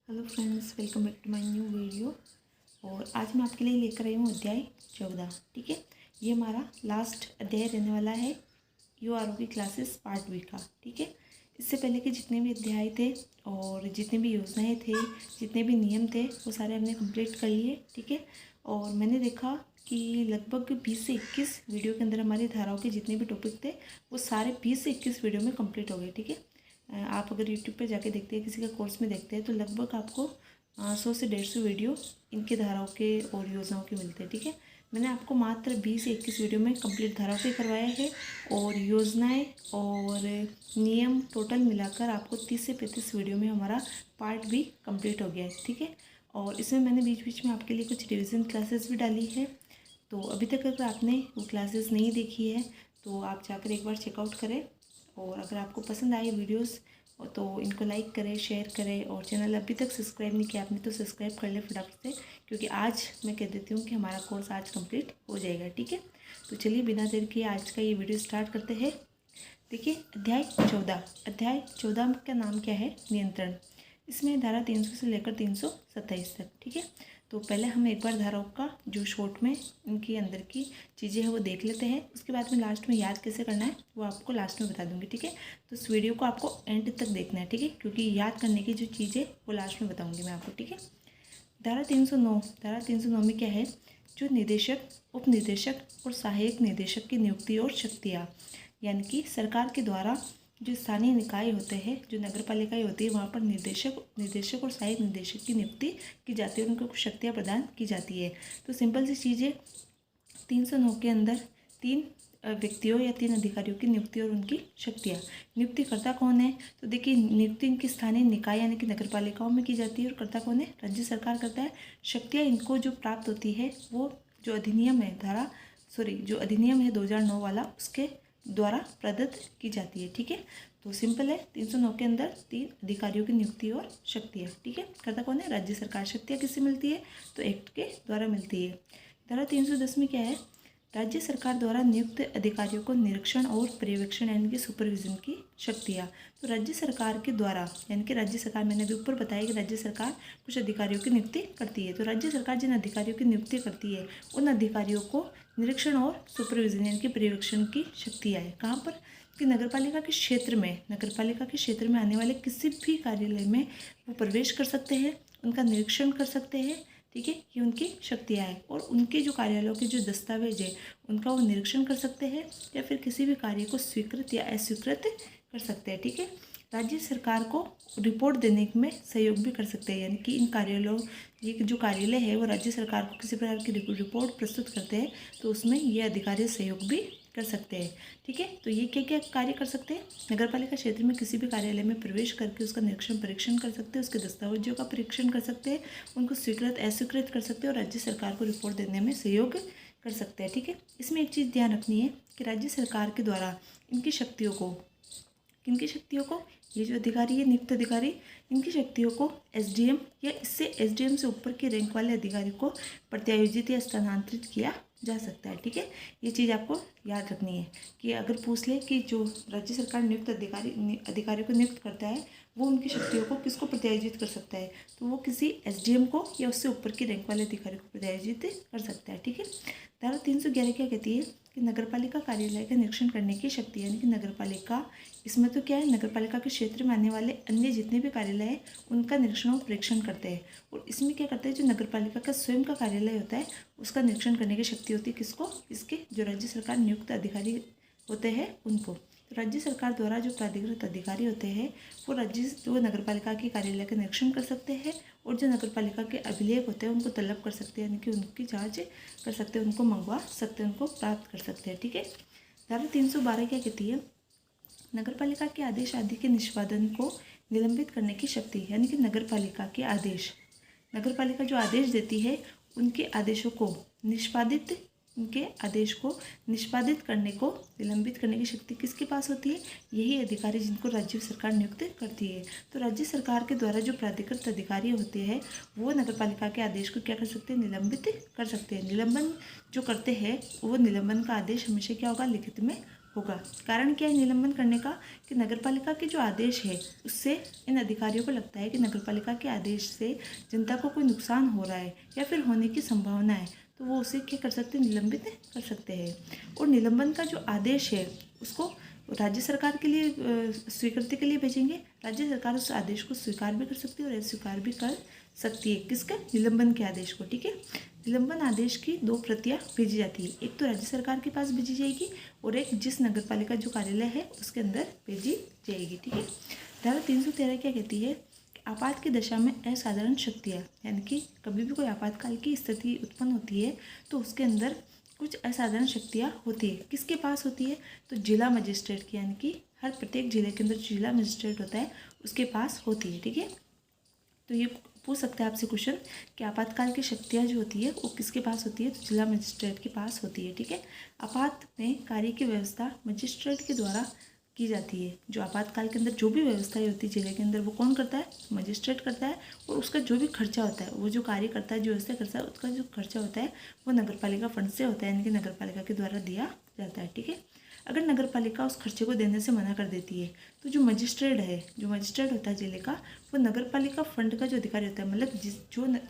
Hello friends, welcome back to my new video. और आज मैं आपके लिए लेकर आई हूँ अध्याय 14। ठीक है, ये हमारा लास्ट अध्याय रहने वाला है यूआरओ की क्लासेस पार्ट बी का। ठीक है, इससे पहले के जितने भी अध्याय थे और जितने भी योजनाएं थे, जितने भी नियम थे, वो सारे हमने कंप्लीट कर लिए। ठीक है, और मैंने देखा कि लगभग 20 से 21 वीडियो के अंदर हमारी धाराओं के जितने भी टॉपिक थे वो सारे 20 से 21 वीडियो में कंप्लीट हो गए। ठीक है, आप अगर यूट्यूब पे जाके देखते हैं, किसी का कोर्स में देखते हैं, तो लगभग आपको 100 से 150 वीडियो इनके धाराओं के और योजनाओं के मिलते हैं। ठीक है, मैंने आपको मात्र 20 से 21 वीडियो में कंप्लीट धाराओं के करवाया है और योजनाएं और नियम टोटल मिलाकर आपको 30 से 35 वीडियो में हमारा पार्ट भी कंप्लीट हो गया है। ठीक है, और इसमें मैंने बीच बीच में आपके लिए कुछ रिविज़न क्लासेस भी डाली है। तो अभी तक अगर आपने वो क्लासेस नहीं देखी है तो आप जाकर एक बार चेकआउट करें। और अगर आपको पसंद आए वीडियोस तो इनको लाइक करें, शेयर करें, और चैनल अभी तक सब्सक्राइब नहीं किया आपने तो सब्सक्राइब कर ले फटाफट से, क्योंकि आज मैं कह देती हूँ कि हमारा कोर्स आज कंप्लीट हो जाएगा। ठीक है, तो चलिए बिना देर किए आज का ये वीडियो स्टार्ट करते हैं। देखिए, अध्याय 14 का नाम क्या है? नियंत्रण। इसमें धारा 300 से लेकर 327 तक। ठीक है, तो पहले हम एक बार धाराओं का जो शॉर्ट में इनके अंदर की चीज़ें हैं वो देख लेते हैं। उसके बाद में लास्ट में याद कैसे करना है वो आपको लास्ट में बता दूंगी। ठीक है, तो इस वीडियो को आपको एंड तक देखना है। ठीक है, क्योंकि याद करने की जो चीज़ें वो लास्ट में बताऊँगी मैं आपको। ठीक है, धारा 309 में क्या है? जो निदेशक, उप निदेशक और सहायक निदेशक की नियुक्ति और शक्तियाँ, यानी कि सरकार के द्वारा जो स्थानीय निकाय होते हैं, जो नगर पालिकाएँ होती है, वहाँ पर निदेशक और सहायक निदेशक की नियुक्ति की जाती है, उनको कुछ शक्तियाँ प्रदान की जाती है। तो सिंपल सी चीज़ें 309 के अंदर 3 व्यक्तियों या 3 अधिकारियों की नियुक्ति और उनकी शक्तियाँ। नियुक्तिकर्ता कौन है? तो देखिए, नियुक्ति इनकी स्थानीय निकाय यानी कि नगर पालिकाओं में की जाती है और कर्ता कौन है? राज्य सरकार करता है। शक्तियाँ इनको जो प्राप्त होती है वो जो अधिनियम है जो अधिनियम है 2009 वाला, उसके द्वारा प्रदत्त की जाती है। ठीक है, तो सिंपल है, 309 के अंदर 3 अधिकारियों की नियुक्ति और शक्तियाँ। ठीक है, करता कौन है? राज्य सरकार। शक्तियाँ किससे मिलती है? तो एक्ट के द्वारा मिलती है। धारा 310 में क्या है? राज्य सरकार द्वारा नियुक्त अधिकारियों को निरीक्षण और पर्यवेक्षण यानी कि सुपरविजन की शक्तियाँ। तो राज्य सरकार के द्वारा, यानी कि राज्य सरकार, मैंने अभी ऊपर बताया कि राज्य सरकार कुछ अधिकारियों की नियुक्ति करती है। तो राज्य सरकार जिन अधिकारियों की नियुक्ति करती है उन अधिकारियों को निरीक्षण और सुपरविजन यानी कि पर्यवेक्षण की शक्तियाँ है। कहाँ पर? कि नगरपालिका के क्षेत्र में आने वाले किसी भी कार्यालय में वो प्रवेश कर सकते हैं, उनका निरीक्षण कर सकते हैं। ठीक है, ये उनकी शक्तियाँ हैं। और उनके जो कार्यालयों के जो दस्तावेज है उनका वो निरीक्षण कर सकते हैं या फिर किसी भी कार्य को स्वीकृत या अस्वीकृत कर सकते हैं। ठीक है, राज्य सरकार को रिपोर्ट देने में सहयोग भी कर सकते हैं, यानी कि इन कार्यालयों, ये जो कार्यालय है वो राज्य सरकार को किसी प्रकार की रिपोर्ट प्रस्तुत करते हैं तो उसमें ये अधिकारी सहयोग भी कर सकते हैं। ठीक है, तो ये क्या क्या कार्य कर सकते हैं? नगरपालिका क्षेत्र में किसी भी कार्यालय में प्रवेश करके उसका निरीक्षण परीक्षण कर सकते हैं, उसके दस्तावेजों का परीक्षण कर सकते हैं, उनको स्वीकृत अस्वीकृत कर सकते हैं और राज्य सरकार को रिपोर्ट देने में सहयोग कर सकते हैं। ठीक है, इसमें एक चीज़ ध्यान रखनी है कि राज्य सरकार के द्वारा इनकी शक्तियों को, किनकी शक्तियों को? ये जो अधिकारी है, नियुक्त अधिकारी, इनकी शक्तियों को एसडीएम या इससे एसडीएम से ऊपर के रैंक वाले अधिकारी को प्रत्यायोजित या स्थानांतरित किया जा सकता है। ठीक है, ये चीज़ आपको याद रखनी है कि अगर पूछ ले कि जो राज्य सरकार नियुक्त अधिकारी को नियुक्त करता है वो उनकी शक्तियों को किसको प्रत्यायोजित कर सकता है, तो वो किसी एसडीएम को या उससे ऊपर के रैंक वाले अधिकारी को प्रत्यायोजित कर सकता है। ठीक है, धारा 311 क्या कहती है? कि नगरपालिका कार्यालय का निरीक्षण करने की शक्ति, यानी कि नगरपालिका, इसमें तो क्या है, नगरपालिका के क्षेत्र में आने वाले अन्य जितने भी कार्यालय हैं उनका निरीक्षण और परीक्षण करते हैं। और इसमें क्या करते हैं, जो नगरपालिका का स्वयं का कार्यालय होता है उसका निरीक्षण करने की शक्ति होती है किसको? इसके जो राज्य सरकार नियुक्त अधिकारी होते हैं उनको। तो राज्य सरकार द्वारा जो प्राधिकृत अधिकारी होते हैं वो नगरपालिका के कार्यालय का निरीक्षण कर सकते हैं और जो नगरपालिका के अभिलेख होते हैं उनको तलब कर सकते हैं, यानी कि उनकी जांच कर सकते हैं, उनको मंगवा सकते हैं, उनको प्राप्त कर सकते हैं। ठीक है, धारा 312 क्या कहती है? नगरपालिका के आदेश आदि के निष्पादन को निलंबित करने की शक्ति, यानी कि नगरपालिका के आदेश, नगरपालिका जो आदेश देती है उनके आदेशों को निष्पादित करने को, निलंबित करने की शक्ति किसके पास होती है? यही अधिकारी जिनको राज्य सरकार नियुक्त करती है। तो राज्य सरकार के द्वारा जो प्राधिकृत अधिकारी होते हैं वो नगरपालिका के आदेश को क्या कर सकते हैं? निलंबित कर सकते हैं। निलंबन जो करते हैं वो निलंबन का आदेश हमेशा क्या होगा? लिखित में होगा। कारण क्या है निलंबन करने का कि नगरपालिका के जो आदेश है उससे इन अधिकारियों को लगता है कि नगरपालिका के आदेश से जनता को कोई नुकसान हो रहा है या फिर होने की संभावना है, तो वो उसे क्या कर सकते हैं, निलंबित कर सकते हैं। और निलंबन का जो आदेश है उसको राज्य सरकार के लिए स्वीकृति के लिए भेजेंगे। राज्य सरकार उस आदेश को स्वीकार भी कर सकती है और अस्वीकार भी कर सकती है। किसका? निलंबन के आदेश को। ठीक है, निलंबन आदेश की 2 प्रतियां भेजी जाती है। एक तो राज्य सरकार के पास भेजी जाएगी और एक जिस नगरपालिका जो कार्यालय है उसके अंदर भेजी जाएगी। ठीक है, धारा 313 क्या कहती है? आपात की दशा में असाधारण शक्तियाँ, यानी कि कभी भी कोई आपातकाल की स्थिति उत्पन्न होती है तो उसके अंदर कुछ असाधारण शक्तियाँ होती है। किसके पास होती है? तो जिला मजिस्ट्रेट की, यानी कि हर प्रत्येक जिले के अंदर जिला मजिस्ट्रेट होता है उसके पास होती है। ठीक है, तो ये पूछ सकते हैं आपसे क्वेश्चन कि आपातकाल की शक्तियाँ जो होती है वो किसके पास होती है? तो जिला मजिस्ट्रेट के पास होती है। ठीक है, आपात में कार्य की व्यवस्था मजिस्ट्रेट के द्वारा की जाती है। जो आपातकाल के अंदर जो भी व्यवस्थाएं होती है जिले के अंदर वो कौन करता है? मजिस्ट्रेट करता है। और उसका जो भी खर्चा होता है, वो जो कार्य करता है, जो व्यवस्था करता है, उसका जो खर्चा होता है वो नगरपालिका फंड से होता है, यानी कि नगरपालिका के द्वारा दिया जाता है। ठीक है, अगर नगरपालिका उस खर्चे को देने से मना कर देती है तो जो मजिस्ट्रेट होता है जिले का, वो नगरपालिका फंड का जो अधिकारी होता है, मतलब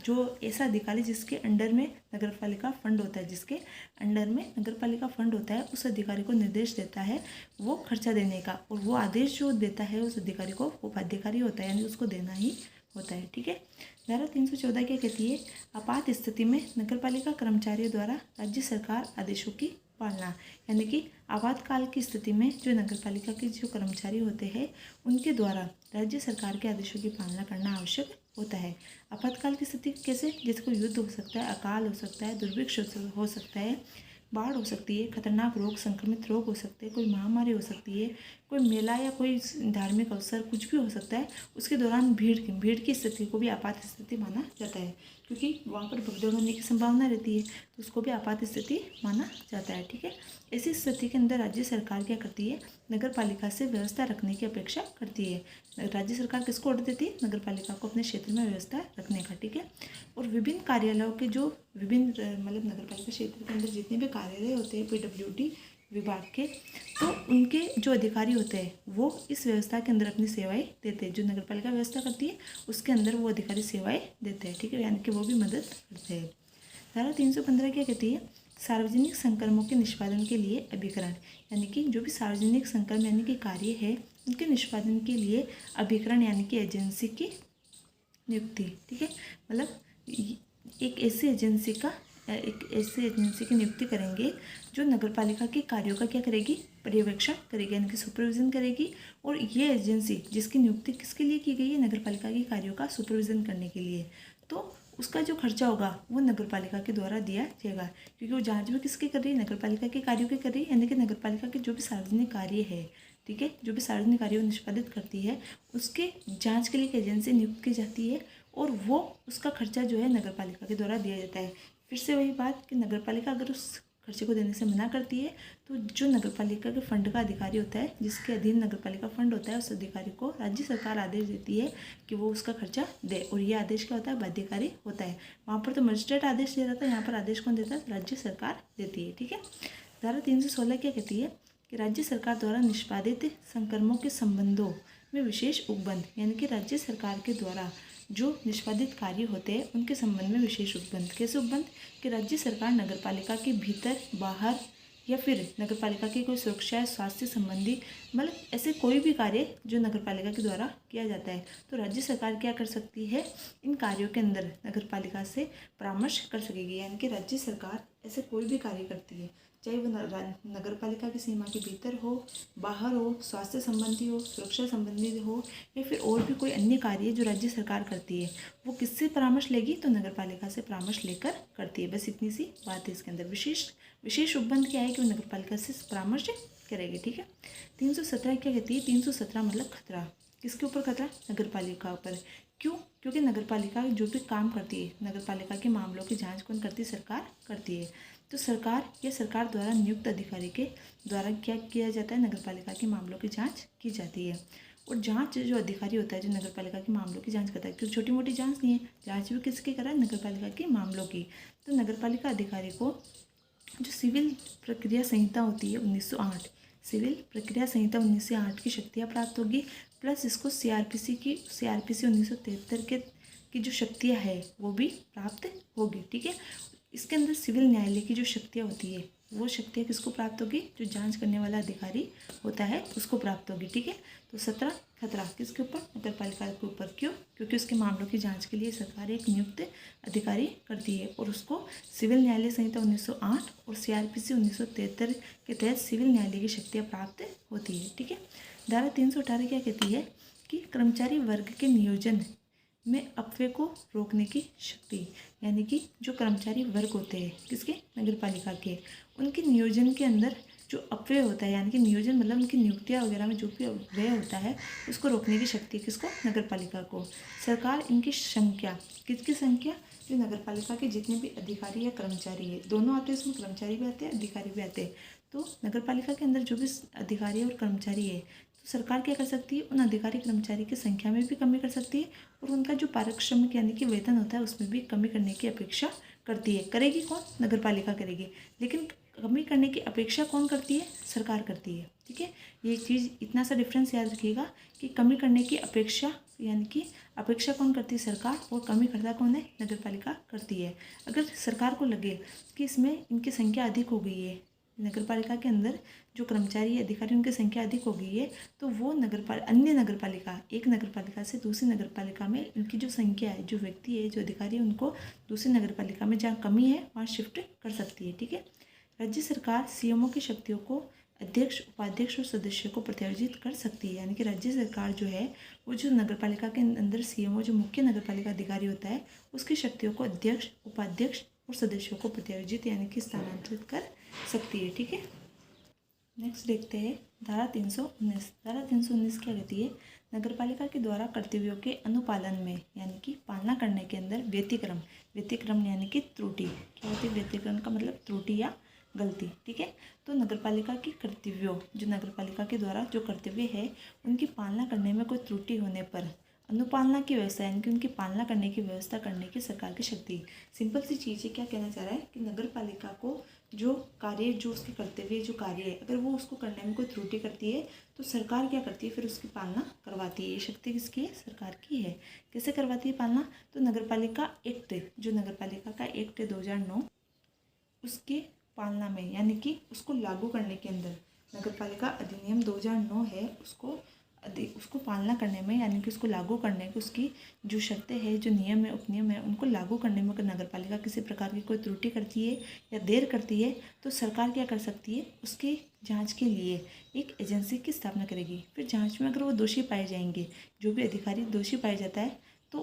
जो ऐसा अधिकारी जिसके अंडर में नगरपालिका फंड होता है, जिसके अंडर में नगरपालिका फंड होता है, उस अधिकारी को निर्देश देता है वो खर्चा देने का। और वो आदेश जो देता है उस अधिकारी को, वो बाध्यकारी होता है, यानी उसको देना ही होता है। ठीक है, धारा 314 क्या कहती है? आपात स्थिति में नगरपालिका कर्मचारियों द्वारा राज्य सरकार आदेशों की पालना, यानी कि आपातकाल की स्थिति में जो नगरपालिका के जो कर्मचारी होते हैं उनके द्वारा राज्य सरकार के आदेशों की पालना करना आवश्यक होता है। आपातकाल की स्थिति कैसे? जैसे कोई युद्ध हो सकता है, अकाल हो सकता है, दुर्भिक्ष हो सकता है, बाढ़ हो सकती है, खतरनाक रोग, संक्रमित रोग हो सकते हैं, कोई महामारी हो सकती है, कोई मेला या कोई धार्मिक अवसर कुछ भी हो सकता है। उसके दौरान भीड़ की स्थिति को भी आपात स्थिति माना जाता है, क्योंकि वहाँ पर भगदड़ होने की संभावना रहती है, तो उसको भी आपात स्थिति माना जाता है। ठीक है, ऐसी स्थिति के अंदर राज्य सरकार क्या करती है? नगरपालिका से व्यवस्था रखने की अपेक्षा करती है। राज्य सरकार किसको ऑर्डर देती है? नगरपालिका को अपने क्षेत्र में व्यवस्था रखने का। ठीक है, और विभिन्न कार्यालयों के जो मतलब नगरपालिका क्षेत्र के अंदर जितने भी कार्यालय होते हैं PWD विभाग के, तो उनके जो अधिकारी होते हैं वो इस व्यवस्था के अंदर अपनी सेवाएं देते हैं। जो नगरपालिका व्यवस्था करती है उसके अंदर वो अधिकारी सेवाएं देते हैं। ठीक है, यानी कि वो भी मदद करते हैं। धारा 315 क्या कहती है? सार्वजनिक संक्रमणों के निष्पादन के लिए अभिकरण, यानी कि जो भी सार्वजनिक संक्रमण यानी कि कार्य है उनके निष्पादन के लिए अभिकरण यानी कि एजेंसी की नियुक्ति। ठीक है, मतलब एक ऐसी एजेंसी की नियुक्ति करेंगे जो नगरपालिका के कार्यों का क्या करेगी? पर्यवेक्षण करेगी, यानी कि सुपरविजन करेगी। और ये एजेंसी जिसकी नियुक्ति किसके लिए की गई है? नगरपालिका के कार्यों का सुपरविजन करने के लिए। तो उसका जो खर्चा होगा वो नगरपालिका के द्वारा दिया जाएगा, क्योंकि वो जांच भी किसके कर रही है? नगरपालिका के कार्यों के कर रही है, यानी कि नगरपालिका के जो भी सार्वजनिक कार्य है, ठीक है, जो भी सार्वजनिक कार्य निष्पादित करती है उसके जांच के लिए एक एजेंसी नियुक्त की जाती है और वो उसका खर्चा जो है नगरपालिका के द्वारा दिया जाता है। फिर से वही बात कि नगरपालिका अगर उस खर्चे को देने से मना करती है तो जो नगरपालिका के फंड का अधिकारी होता है, जिसके अधीन नगरपालिका फंड होता है, उस अधिकारी को राज्य सरकार आदेश देती है कि वो उसका खर्चा दे। और ये आदेश क्या होता है? बाध्यकारी होता है। वहाँ पर तो मजिस्ट्रेट आदेश दे रहा था, यहाँ पर आदेश कौन देता है? राज्य सरकार देती है। ठीक है, धारा 316 क्या कहती है? कि राज्य सरकार द्वारा निष्पादित संक्रमणों के संबंधों में विशेष उपबंध, यानी कि राज्य सरकार के द्वारा जो निष्पादित कार्य होते हैं उनके संबंध में विशेष उपबंध। कैसे उपबंध? कि राज्य सरकार नगरपालिका के भीतर, बाहर या फिर नगरपालिका की कोई सुरक्षा, स्वास्थ्य संबंधी, मतलब ऐसे कोई भी कार्य जो नगरपालिका के द्वारा किया जाता है, तो राज्य सरकार क्या कर सकती है? इन कार्यों के अंदर नगरपालिका से परामर्श कर सकेगी। यानी कि राज्य सरकार ऐसे कोई भी कार्य करती है, चाहे वो नगरपालिका की सीमा के भीतर हो, बाहर हो, स्वास्थ्य संबंधी हो, सुरक्षा संबंधी हो, या फिर और भी कोई अन्य कार्य जो राज्य सरकार करती है, वो किससे परामर्श लेगी? तो नगरपालिका से परामर्श लेकर करती है। बस इतनी सी बात है इसके अंदर। विशेष उपबंध क्या है? कि वो नगरपालिका से परामर्श करेगी। ठीक है, 317 क्या कहती है? 317 मतलब खतरा। किसके ऊपर खतरा? नगरपालिका ऊपर। क्यों? क्योंकि नगरपालिका जो भी काम करती है, नगरपालिका के मामलों की जांच कौन करती है? सरकार करती है। तो सरकार या सरकार द्वारा नियुक्त अधिकारी के द्वारा क्या किया जाता है? नगरपालिका के मामलों की जांच की जाती है। और जांच जो अधिकारी होता है जो नगरपालिका के मामलों की जांच करता है, क्योंकि छोटी मोटी जांच नहीं है, जांच भी किसकी करा है? नगरपालिका के मामलों की। तो नगरपालिका अधिकारी को जो सिविल प्रक्रिया संहिता होती है 1908, सिविल प्रक्रिया संहिता 1908 की शक्तियाँ प्राप्त होगी, प्लस इसको सीआरपीसी 1973 की जो शक्तियाँ है वो भी प्राप्त होगी। ठीक है, इसके अंदर सिविल न्यायालय की जो शक्तियाँ होती है वो शक्तियाँ किसको प्राप्त होगी? जो जांच करने वाला अधिकारी होता है उसको प्राप्त होगी। ठीक है, तो 17 खतरा किसके ऊपर? नगर पालिका के ऊपर। क्यों? क्योंकि उसके मामलों की जांच के लिए सरकार एक नियुक्त अधिकारी करती है और उसको सिविल न्यायालय संहिता 1908 और सीआरपीसी 1973 के तहत सिविल न्यायालय की शक्तियाँ प्राप्त होती है। ठीक है, धारा 318 क्या कहती है कि कर्मचारी वर्ग के नियोजन में अपव्यय को रोकने की शक्ति, यानी कि जो कर्मचारी वर्ग होते हैं किसके? नगर पालिका के, उनके नियोजन के अंदर जो अपव्यय होता है, यानी कि नियोजन मतलब उनकी नियुक्तियाँ वगैरह में जो भी व्यय होता है उसको रोकने की शक्ति किसको? नगर पालिका को। सरकार इनकी संख्या, किसकी संख्या? जो नगर पालिका के जितने भी अधिकारी या कर्मचारी है, दोनों आते हैं इसमें, कर्मचारी भी आते हैं अधिकारी भी आते हैं। तो नगर पालिका के अंदर जो भी अधिकारी और कर्मचारी है, तो सरकार क्या कर सकती है? उन अधिकारी कर्मचारी की संख्या में भी कमी कर सकती है और उनका जो पारिश्रमिक यानी कि वेतन होता है उसमें भी कमी करने की अपेक्षा करती है। करेगी कौन? नगर पालिका करेगी। लेकिन कमी करने की अपेक्षा कौन करती है? सरकार करती है। ठीक है, ये चीज़ इतना सा डिफरेंस याद रखिएगा कि कमी करने की अपेक्षा, यानी कि अपेक्षा कौन करती है? सरकार, और कमी करता कौन है? नगर पालिका करती है। अगर सरकार को लगे कि इसमें इनकी संख्या अधिक हो गई है, नगर पालिका के अंदर जो कर्मचारी अधिकारी उनकी संख्या अधिक हो गई है, तो वो अन्य नगर पालिका, एक नगर पालिका से दूसरी नगर पालिका में इनकी जो संख्या है, जो व्यक्ति है, जो अधिकारी है, उनको दूसरी नगर पालिका में जहाँ कमी है वहाँ शिफ्ट कर सकती है। ठीक है, राज्य सरकार सीएमओ की शक्तियों को अध्यक्ष, उपाध्यक्ष और सदस्यों को प्रत्यायोजित कर सकती है। यानी कि राज्य सरकार जो है वो जो नगर पालिका के अंदर सीएमओ, जो मुख्य नगर पालिका अधिकारी होता है, उसकी शक्तियों को अध्यक्ष, उपाध्यक्ष और सदस्यों को प्रत्यायोजित यानी कि स्थानांतरित कर सकती है। ठीक है, नेक्स्ट देखते हैं धारा 319। धारा 319 क्या कहती है? नगर पालिका के द्वारा कर्तव्यों के अनुपालन में, यानी कि पालना करने के अंदर व्यतिक्रम, व्यतिक्रम यानी कि त्रुटि। क्या होती है? व्यतिक्रम का मतलब त्रुटि या गलती। ठीक है, तो नगर पालिका की कर्तव्यों, जो नगर पालिका के द्वारा जो कर्तव्य है उनकी पालना करने में कोई त्रुटि होने पर अनुपालना की व्यवस्था, यानी कि उनकी पालना करने की व्यवस्था करने की सरकार की शक्ति। सिंपल सी चीज़ है, क्या कहना चाह रहा है कि नगर पालिका को जो कार्य, जो उसके कर्तव्य, जो कार्य है, अगर वो उसको करने में कोई त्रुटि करती है तो सरकार क्या करती है? फिर उसकी पालना करवाती है। ये शक्ति किसकी है? सरकार की है। कैसे करवाती है पालना? तो नगर पालिका एक्ट, जो नगर पालिका का एक्ट है 2009, उसके पालना में, यानी कि उसको लागू करने के अंदर, नगर पालिका अधिनियम 2009 है, उसको पालना करने में, यानी कि उसको लागू करने की उसकी जो शर्तें हैं, जो नियम है, उपनियम है, उनको लागू करने में अगर नगर पालिका किसी प्रकार की कोई त्रुटि करती है या देर करती है तो सरकार क्या कर सकती है? उसकी जांच के लिए एक एजेंसी की स्थापना करेगी। फिर जांच में अगर वो दोषी पाए जाएंगे, जो भी अधिकारी दोषी पाया जाता है, तो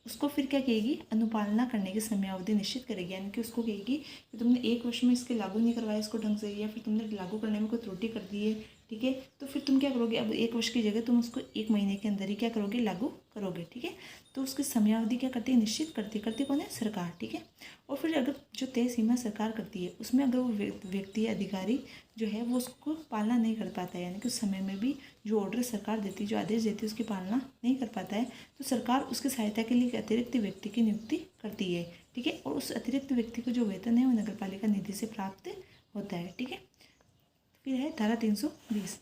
उसको फिर क्या कहेगी? अनुपालना करने की समयावधि निश्चित करेगी। यानी कि उसको कहेगी कि तुमने 1 वर्ष में इसके लागू नहीं करवाया इसको ढंग से, या फिर तुमने लागू करने में कोई त्रुटि कर दी है, ठीक है, तो फिर तुम क्या करोगे? अब 1 वर्ष की जगह तुम उसको 1 महीने के अंदर ही क्या करोगे? लागू करोगे। ठीक है, तो उसकी समयावधि क्या करती है? निश्चित करती कौन है? सरकार। ठीक है, और फिर अगर जो तय सीमा सरकार करती है उसमें अगर वो व्यक्ति अधिकारी जो है वो उसको पालना नहीं कर पाता है, यानी कि उस समय में भी जो ऑर्डर सरकार देती है, जो आदेश देती है, उसकी पालना नहीं कर पाता है, तो सरकार उसकी सहायता के लिए एक अतिरिक्त व्यक्ति की नियुक्ति करती है। ठीक है, और उस अतिरिक्त व्यक्ति को जो वेतन है वो नगर पालिका निधि से प्राप्त होता है। ठीक है, फिर है धारा 320।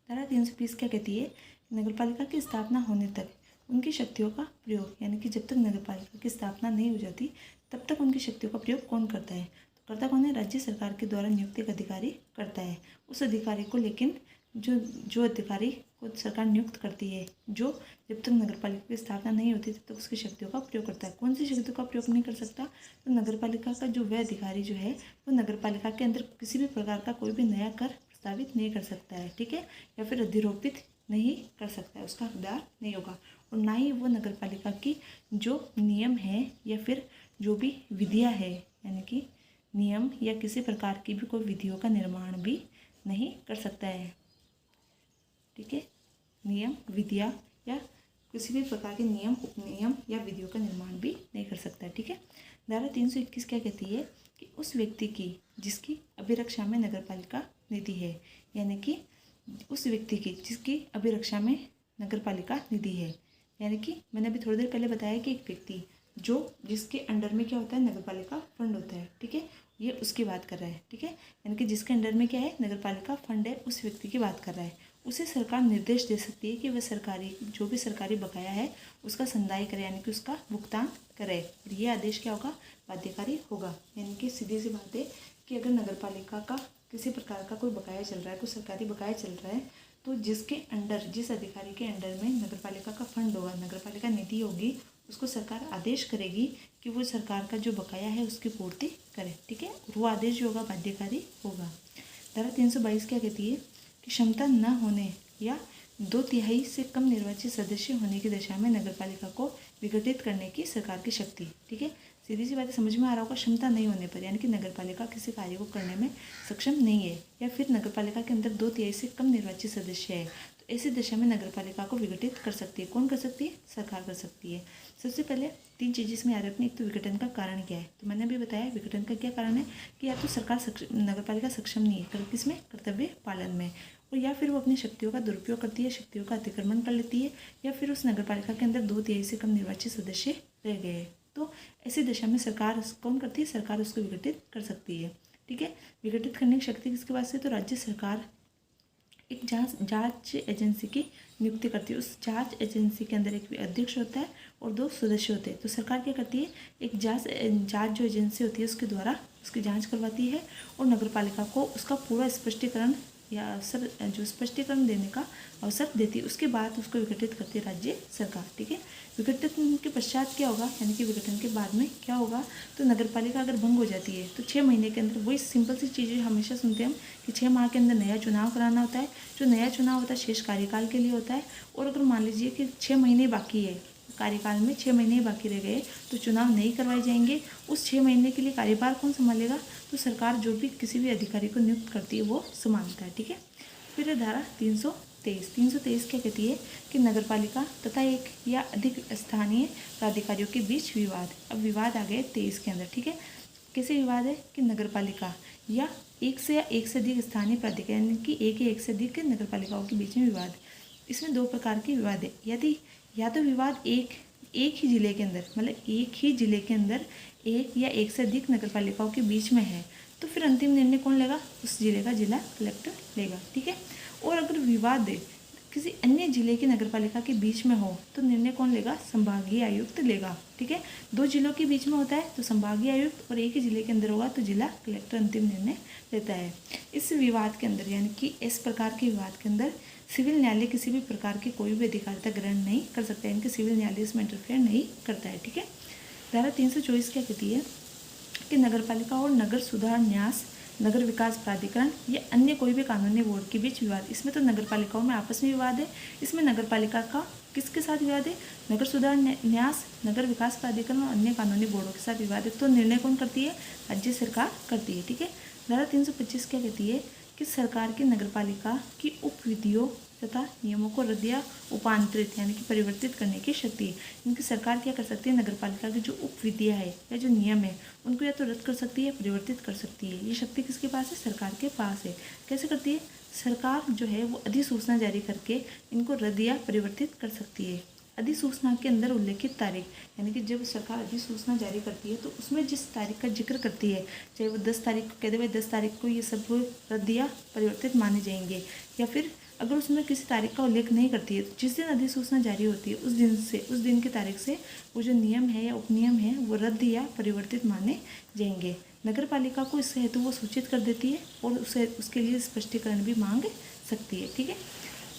धारा 320 क्या कहती है? नगर पालिका की स्थापना होने तक उनकी शक्तियों का प्रयोग, यानी कि जब तक नगर पालिका की स्थापना नहीं हो जाती तब तक उनकी शक्तियों का प्रयोग कौन करता है? तो करता कौन है? राज्य सरकार के द्वारा नियुक्त एक अधिकारी करता है। उस अधिकारी को, लेकिन जो अधिकारी को सरकार नियुक्त करती है, जो जब तक नगर पालिका की स्थापना नहीं होती तब तक उसकी शक्तियों का प्रयोग करता है। कौन सी शक्तियों का प्रयोग नहीं कर सकता? तो नगर पालिका का जो वह अधिकारी जो है वो नगर पालिका के अंदर किसी भी प्रकार का कोई भी नया कर प्रस्तावित नहीं कर सकता है। ठीक है, या फिर अधिरोपित नहीं कर सकता है, उसका हकदार नहीं होगा। और ना ही वो नगर पालिका की जो नियम है या फिर जो भी विधियाँ है, यानी कि नियम या किसी प्रकार की भी कोई विधियों का निर्माण भी नहीं कर सकता है। ठीक है, नियम, विधियाँ या किसी भी प्रकार के नियम, उपनियम या विधियों का निर्माण भी नहीं कर सकता। ठीक है, धारा 321 क्या कहती है कि उस व्यक्ति की जिसकी अभिरक्षा में नगर पालिका निधि है, यानी कि उस व्यक्ति की जिसकी अभिरक्षा में नगर पालिका निधि है, यानी कि मैंने अभी थोड़ी देर पहले बताया कि एक व्यक्ति जो जिसके अंडर में क्या होता है? नगर पालिका फंड होता है। ठीक है, ये उसकी बात कर रहा है, ठीक है। यानी कि जिसके अंडर में क्या है, नगर पालिका फंड है, उस व्यक्ति की बात कर रहा है। उसे सरकार निर्देश दे सकती है कि वह जो भी सरकारी बकाया है उसका संदाय करे, यानी कि उसका भुगतान करे। और ये आदेश क्या होगा, बाध्यकारी होगा। यानी कि सीधी सी बात है कि अगर नगर पालिका का किसी प्रकार का कोई बकाया चल रहा है, कोई सरकारी बकाया चल रहा है, तो जिसके अंडर, जिस अधिकारी के अंडर में नगर पालिका का फंड होगा, नगर पालिका निधि होगी, उसको सरकार आदेश करेगी कि वो सरकार का जो बकाया है उसकी पूर्ति करे, ठीक है। वो आदेश जो होगा बाध्यकारी होगा। धारा 322 क्या कहती है कि क्षमता न होने या 2/3 से कम निर्वाचित सदस्य होने की दशा में नगर पालिका को विघटित करने की सरकार की शक्ति, ठीक है। सीधी सी बात समझ में आ रहा होगा, क्षमता नहीं होने पर, यानी कि नगर पालिका किसी कार्य को करने में सक्षम नहीं है, या फिर नगर पालिका के अंदर 2/3 से कम निर्वाचित सदस्य है, तो ऐसी दशा में नगर पालिका को विघटित कर सकती है। कौन कर सकती है, सरकार कर सकती है। सबसे पहले 3 चीज़ें इसमें याद रखनी। एक तो विघटन का कारण क्या है, तो मैंने अभी बताया विघटन का क्या कारण है कि या तो सरकार नगर पालिका सक्षम नहीं है किसमें, कर्तव्य पालन में, और या फिर वो अपनी शक्तियों का दुरुपयोग करती है, शक्तियों का अतिक्रमण कर लेती है, या फिर उस नगर पालिका के अंदर 2/3 से कम निर्वाचित सदस्य रह गए। तो ऐसी दशा में सरकार कौन करती है, सरकार उसको विघटित कर सकती है, ठीक है। विघटित करने की शक्ति किसके पास है, तो राज्य सरकार एक जांच एजेंसी की नियुक्ति करती है। उस जांच एजेंसी के अंदर एक अध्यक्ष होता है और 2 सदस्य होते हैं। तो सरकार क्या करती है, एक जांच जो एजेंसी होती है उसके द्वारा उसकी जांच करवाती है और नगर पालिका को उसका पूरा स्पष्टीकरण या अवसर, जो स्पष्टीकरण देने का अवसर देती है। उसके बाद उसको विघटित करती है राज्य सरकार, ठीक है। विघटन के पश्चात क्या होगा, यानी कि विघटन के बाद में क्या होगा, तो नगर पालिका अगर भंग हो जाती है तो 6 महीने के अंदर, वही सिंपल सी चीज़ें हमेशा सुनते हैं हम कि 6 माह के अंदर नया चुनाव कराना होता है। जो नया चुनाव होता है शेष कार्यकाल के लिए होता है, और अगर मान लीजिए कि 6 महीने बाकी है, कार्यकाल में 6 महीने बाकी रह गए, तो चुनाव नहीं करवाए जाएंगे। उस 6 महीने के लिए कार्यभार कौन संभालेगा, तो सरकार जो भी किसी भी अधिकारी को नियुक्त करती है वो संभालता है, ठीक है। फिर धारा 323 क्या कहती है कि नगर पालिका तथा एक या अधिक स्थानीय प्राधिकारियों के बीच विवाद। अब विवाद आ गए 23 के अंदर, ठीक है। कैसे विवाद है कि नगर पालिका या एक से अधिक स्थानीय प्राधिकार, यानी कि एक या एक से अधिक नगर पालिकाओं के बीच में विवाद। इसमें 2 प्रकार के विवाद है। यदि या तो विवाद एक ही जिले के अंदर, मतलब एक ही जिले के अंदर एक या एक से अधिक नगर पालिकाओं के बीच में है, तो फिर अंतिम निर्णय कौन लेगा, उस जिले का जिला कलेक्टर लेगा, ठीक है। और अगर विवाद किसी अन्य जिले की नगर पालिका के बीच में हो तो निर्णय कौन लेगा, संभागीय आयुक्त लेगा, ठीक है। 2 जिलों के बीच में होता है तो संभागीय आयुक्त, और एक ही जिले के अंदर होगा तो जिला कलेक्टर अंतिम निर्णय लेता है। इस विवाद के अंदर, यानी कि इस प्रकार के विवाद के अंदर सिविल न्यायालय किसी भी प्रकार की कोई भी अधिकारिता ग्रहण नहीं कर सकता है, यानी कि सिविल न्यायालय इसमें इंटरफेयर नहीं करता है, ठीक है। धारा 324 क्या कहती है कि नगर पालिका और नगर सुधार न्यास, नगर विकास प्राधिकरण या अन्य कोई भी कानूनी बोर्ड के बीच विवाद। इसमें तो नगर पालिकाओं में आपस में विवाद है। इसमें नगर पालिका का किसके साथ विवाद है, नगर सुधार न्यास, नगर विकास प्राधिकरण और अन्य कानूनी बोर्डों के साथ विवाद है। तो निर्णय कौन करती है, राज्य सरकार करती है, ठीक है। धारा 325 क्या कहती है कि सरकार की नगर पालिका की उप विधियों तथा नियमों को रद्द या उपांतरित, यानी कि परिवर्तित करने की शक्ति है। इनकी सरकार क्या कर सकती है, नगर पालिका की जो उप विधियाँ है या जो नियम है उनको या तो रद्द कर सकती है, परिवर्तित कर सकती है। ये शक्ति किसके पास है, सरकार के पास है। कैसे करती है, सरकार जो है वो अधिसूचना जारी करके इनको रद्द या परिवर्तित कर सकती है। अधिसूचना के अंदर उल्लेखित तारीख, यानी कि जब सरकार अधिसूचना जारी करती है तो उसमें जिस तारीख का जिक्र करती है, चाहे वो 10 तारीख को कह दे भाई 10 तारीख को ये सब रद्द या परिवर्तित माने जाएंगे, या फिर अगर उसमें किसी तारीख का उल्लेख नहीं करती है तो जिस दिन अधिसूचना जारी होती है उस दिन की तारीख से वो जो नियम है या उपनियम है वो रद्द या परिवर्तित माने जाएंगे। नगर पालिका को इस हेतु वो सूचित कर देती है और उसके लिए स्पष्टीकरण भी मांग सकती है, ठीक है।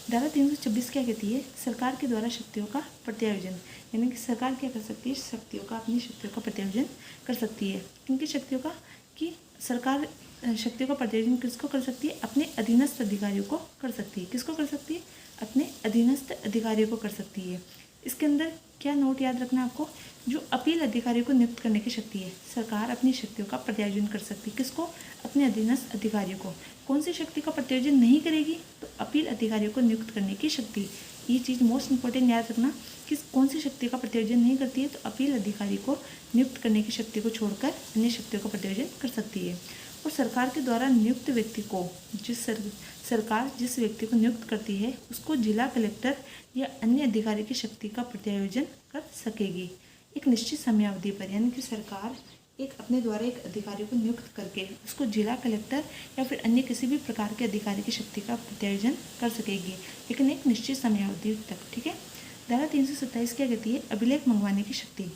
धारा 326 क्या कहती है, सरकार के द्वारा शक्तियों का प्रत्यायोजन, यानी कि सरकार क्या कर सकती है, अपनी शक्तियों का प्रत्यायोजन कर सकती है। किनकी शक्तियों का, कि सरकार शक्तियों का प्रत्यायोजन किसको कर सकती है, अपने अधीनस्थ अधिकारियों को कर सकती है। किसको कर सकती है, अपने अधीनस्थ अधिकारियों को कर सकती है। इसके अंदर क्या नोट याद रखना आपको, जो अपील अधिकारियों को नियुक्त करने की शक्ति है, सरकार अपनी शक्तियों का प्रत्यायोजन कर सकती है। किसको, अपने अधीनस्थ अधिकारियों को। कौन सी शक्ति का प्रत्यायोजन नहीं करेगी, तो अपील अधिकारियों को नियुक्त करने की शक्ति। ये चीज़ मोस्ट इंपॉर्टेंट याद रखना कि कौन सी शक्ति का प्रत्यायोजन नहीं करती है, तो अपील अधिकारी को नियुक्त करने की शक्ति को छोड़कर अन्य शक्तियों का प्रत्यायोजन कर सकती है। और सरकार के द्वारा नियुक्त व्यक्ति को, सरकार जिस व्यक्ति को नियुक्त करती है उसको जिला कलेक्टर या अन्य अधिकारी की शक्ति का प्रत्यायोजन कर सकेगी एक निश्चित समयावधि पर। यानी कि सरकार एक अपने द्वारा एक अधिकारी को नियुक्त करके उसको जिला कलेक्टर या फिर अन्य किसी भी प्रकार के अधिकारी की शक्ति का प्रत्यायोजन कर सकेगी, लेकिन एक निश्चित समयावधि तक। ठीक है। धारा 327 क्या कहती है? अभिलेख मंगवाने की शक्ति।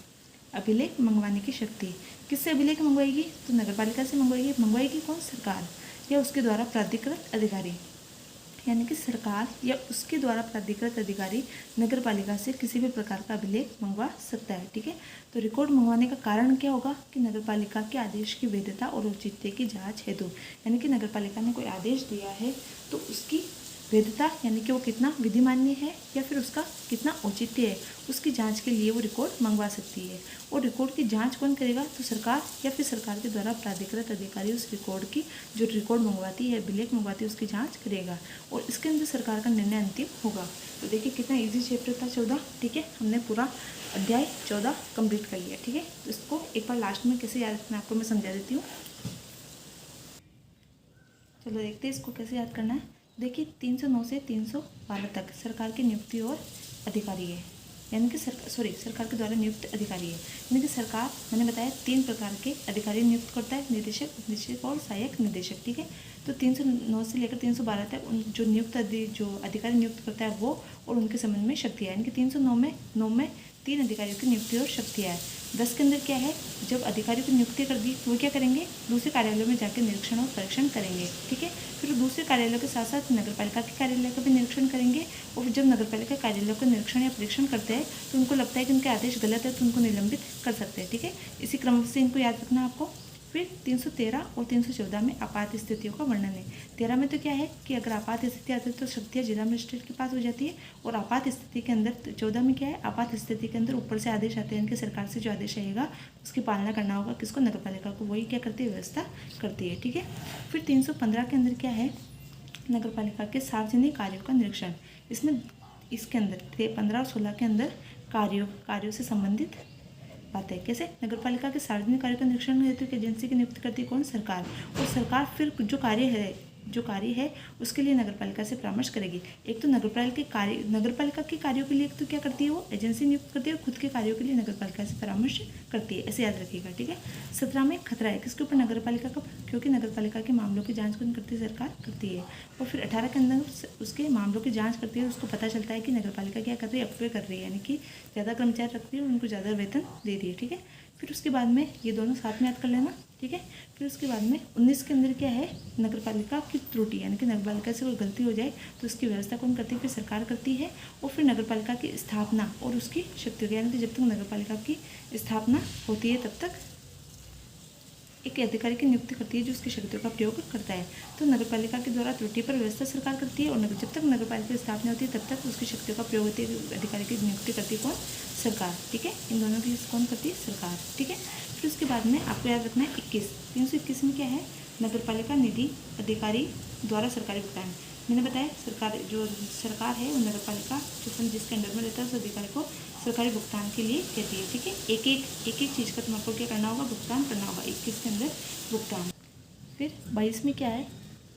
अभिलेख मंगवाने की शक्ति किससे अभिलेख मंगवाएगी? तो नगरपालिका से मंगवाएगी। मंगवाएगी कौन? सरकार या उसके द्वारा प्राधिकृत अधिकारी, यानी कि सरकार या उसके द्वारा प्राधिकृत अधिकारी नगरपालिका से किसी भी प्रकार का अभिलेख मंगवा सकता है। ठीक है। तो रिकॉर्ड मंगवाने का कारण क्या होगा? कि नगरपालिका के आदेश की वैधता और औचित्य की जांच हेतु, यानी कि नगरपालिका ने कोई आदेश दिया है तो उसकी वैधता यानी कि वो कितना विधिमान्य है या फिर उसका कितना औचित्य है, उसकी जांच के लिए वो रिकॉर्ड मंगवा सकती है। और रिकॉर्ड की जांच कौन करेगा? तो सरकार या फिर सरकार के द्वारा प्राधिकृत अधिकारी उस रिकॉर्ड की, जो रिकॉर्ड मंगवाती है, अभिलेख मंगवाती है, उसकी जांच करेगा और इसके अंदर सरकार का निर्णय अंतिम होगा। तो देखिए कितना ईजी चैप्टर था 14। ठीक है। हमने पूरा अध्याय 14 कंप्लीट कर लिया। ठीक है। तो इसको एक बार लास्ट में कैसे याद रखना आपको मैं समझा देती हूँ। चलो देखते हैं इसको कैसे याद करना है। देखिए 309 से 312 तक सरकार की नियुक्ति और अधिकारी है, यानी कि सरकार के द्वारा नियुक्त अधिकारी है। यानी कि सरकार, मैंने बताया 3 प्रकार के अधिकारी नियुक्त करता है, निदेशक, उपनिदेशक और सहायक निदेशक। ठीक है। तो 309 से लेकर 312 तक जो अधिकारी नियुक्त करता है वो और उनके संबंध में शक्तियाँ, यानी कि 309 में 3 अधिकारियों की नियुक्ति और शक्तियाँ है। 10 के अंदर क्या है? जब अधिकारियों की नियुक्ति कर दी तो वो क्या करेंगे? दूसरे कार्यालयों में जाकर निरीक्षण और परीक्षण करेंगे। ठीक है। फिर दूसरे कार्यालयों के साथ साथ नगरपालिका के कार्यालय का भी निरीक्षण करेंगे और जब नगरपालिका कार्यालयों का निरीक्षण या परीक्षण करते हैं तो उनको लगता है कि उनके आदेश गलत है तो उनको निलंबित कर सकते हैं। ठीक है। इसी क्रम से इनको याद रखना है आपको। फिर 313 और 314 में आपात स्थितियों का वर्णन है। 13 में तो क्या है कि अगर आपात स्थिति आती है तो शक्तियाँ जिला मजिस्ट्रेट के पास हो जाती है और आपात स्थिति के अंदर 14 में क्या है? आपात स्थिति के अंदर ऊपर से आदेश आते हैं, इनके सरकार से जो आदेश आएगा उसकी पालना करना होगा। किसको? नगरपालिका को। वही क्या करती है? व्यवस्था करती है। ठीक है। फिर 315 के अंदर क्या है? नगरपालिका के सार्वजनिक कार्यों का निरीक्षण। इसके अंदर 15 और 16 के अंदर कार्यों से संबंधित बात है। कैसे? नगरपालिका के सार्वजनिक कार्यों का निरीक्षण हेतु की एजेंसी की नियुक्ति करती है कौन? सरकार। और सरकार फिर जो कार्य है उसके लिए नगरपालिका से परामर्श करेगी। एक तो नगरपालिका के कार्यों के लिए तो क्या करती है? वो एजेंसी नियुक्त करती है और खुद के कार्यों के लिए नगरपालिका से परामर्श करती है। ऐसे याद रखिएगा। ठीक है। 17 में खतरा है किसके ऊपर? नगरपालिका का, क्योंकि नगरपालिका के मामलों की जांच कौन करती है? सरकार करती है। और फिर 18 के अंदर उसके मामलों की जांच करती है, उसको पता चलता है कि नगरपालिका क्या कर रही है? अपव्यय कर रही है, यानी कि ज़्यादा कर्मचारी रखती है और उनको ज़्यादा वेतन दे रही है। ठीक है। फिर उसके बाद में ये दोनों साथ में याद कर लेना। ठीक है। फिर उसके बाद में 19 के अंदर क्या है? नगरपालिका की त्रुटि, यानी कि नगरपालिका से कोई गलती हो जाए तो उसकी व्यवस्था कौन करती है? फिर सरकार करती है। और फिर नगरपालिका की स्थापना और उसकी शक्ति, यानी कि जब तक नगरपालिका की स्थापना होती है तब तक एक अधिकारी की नियुक्ति करती है जो उसकी शक्तियों का प्रयोग करता है। तो नगरपालिका के द्वारा त्रुटि पर व्यवस्था सरकार करती है और जब तक नगरपालिका की स्थापना होती है तब तक उसकी शक्तियों का प्रयोग होती है। अधिकारी की नियुक्ति करती है कौन? सरकार। ठीक है। इन दोनों की कौन करती है? सरकार। ठीक है। फिर उसके बाद में आपको याद रखना है 321 में क्या है? नगरपालिका निधि अधिकारी द्वारा सरकारी भुगतान। मैंने बताया सरकार है वो नगरपालिका जो फंड जिसके अंडर में रहता है उस अधिकारी को सरकारी भुगतान के लिए कहती है। ठीक है। एक चीज़ का तुमको क्या करना होगा? भुगतान करना होगा। 21 के अंदर भुगतान। फिर 22 में क्या है?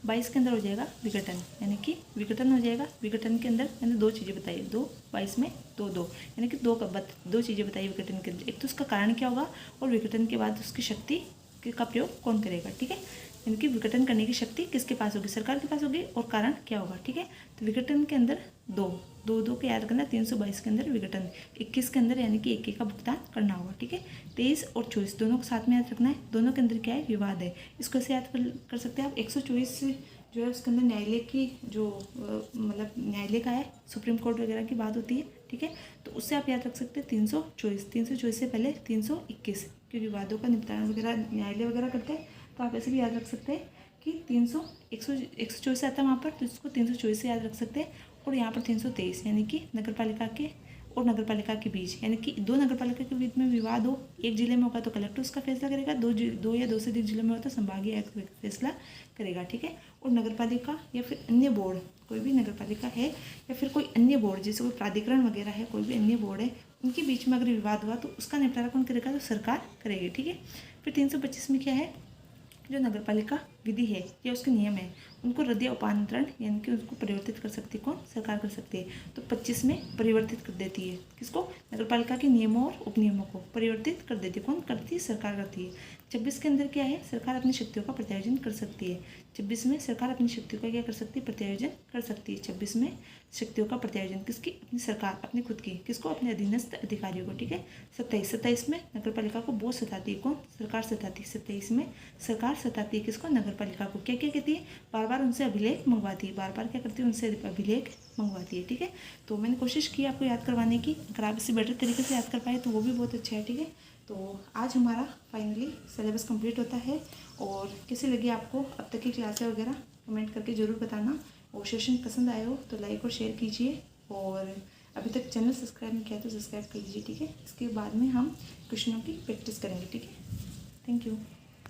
22 के अंदर हो जाएगा विघटन, यानी कि विघटन हो जाएगा। विघटन के अंदर मैंने 2 चीज़ें बताई, 22 में 2 यानी कि 2 चीज़ें बताई विघटन के अंदर। एक तो उसका कारण क्या होगा और विघटन के बाद उसकी शक्ति का प्रयोग कौन करेगा। ठीक है। यानी कि विघटन करने की शक्ति किसके पास होगी? सरकार के पास होगी। और कारण क्या होगा? ठीक है। तो विघटन के अंदर 2 के याद करना। 322 के अंदर विघटन, 21 के अंदर यानी कि 1 का भुगतान करना होगा। ठीक है। 23 और 24 दोनों को साथ में याद रखना है। दोनों के अंदर क्या है? विवाद है। इसको ऐसे याद कर सकते हैं आप। 124 जो है उसके अंदर न्यायालय की मतलब न्यायालय का है, सुप्रीम कोर्ट वगैरह की बात होती है। ठीक है। तो उससे आप याद रख सकते हैं 324 से पहले 321, क्योंकि विवादों का निपटान वगैरह न्यायालय वगैरह करते हैं। तो आप ऐसे भी याद रख सकते हैं कि 124 आता है वहाँ पर, तो इसको 324 से याद रख सकते हैं। और यहाँ पर 323 यानी कि नगरपालिका के और नगरपालिका के बीच, यानी कि 2 नगरपालिका के बीच में विवाद हो, एक जिले में होगा तो कलेक्टर उसका फैसला करेगा, 2 या 2 से अधिक जिलों में हो तो संभागीय आयुक्त फैसला करेगा। ठीक है। और नगरपालिका या फिर अन्य बोर्ड, कोई भी नगरपालिका है या फिर कोई अन्य बोर्ड जैसे कोई प्राधिकरण वगैरह है, कोई भी अन्य बोर्ड है, उनके बीच में अगर विवाद हुआ तो उसका निपटारा कौन करेगा? तो सरकार करेगी। ठीक है। फिर 325 में क्या है? जो नगरपालिका विधि है या उसके नियम है उनको रद्द या उपांतरण यानी कि उसको परिवर्तित कर सकती है कौन? सरकार कर सकती है। तो 25 में परिवर्तित कर देती है किसको? नगरपालिका के नियमों और उपनियमों को परिवर्तित कर देती है कौन करती है? सरकार करती है। 26 के अंदर क्या है? सरकार अपनी शक्तियों का प्रत्यायोजन कर सकती है। 26 में सरकार अपनी शक्तियों का क्या कर सकती है? प्रत्यायोजन कर सकती है। 26 में शक्तियों का प्रत्यायोजन किसकी? अपनी सरकार, अपनी खुद की। किसको? अपने अधीनस्थ अधिकारियों को। ठीक है। 27 में नगरपालिका को बोझ सताती है कौन? सरकार सताती है। 27 में सरकार सताती है किसको? नगरपालिका को। क्या क्या कहती है? बार बार उनसे अभिलेख मंगवाती है। बार बार क्या करती है? उनसे अभिलेख मंगवाती है। ठीक है। तो मैंने कोशिश की आपको याद करवाने की। अगर आप इसे बेटर तरीके से याद कर पाए तो वो भी बहुत अच्छा है। ठीक है। तो आज हमारा फाइनली सिलेबस कंप्लीट होता है। और कैसी लगी आपको अब तक की क्लासें वगैरह कमेंट करके ज़रूर बताना। और सेशन पसंद आए हो तो लाइक और शेयर कीजिए। और अभी तक चैनल सब्सक्राइब नहीं किया तो सब्सक्राइब कर लीजिए। ठीक है। इसके बाद में हम क्वेश्चनों की प्रैक्टिस करेंगे। ठीक है। Thank you.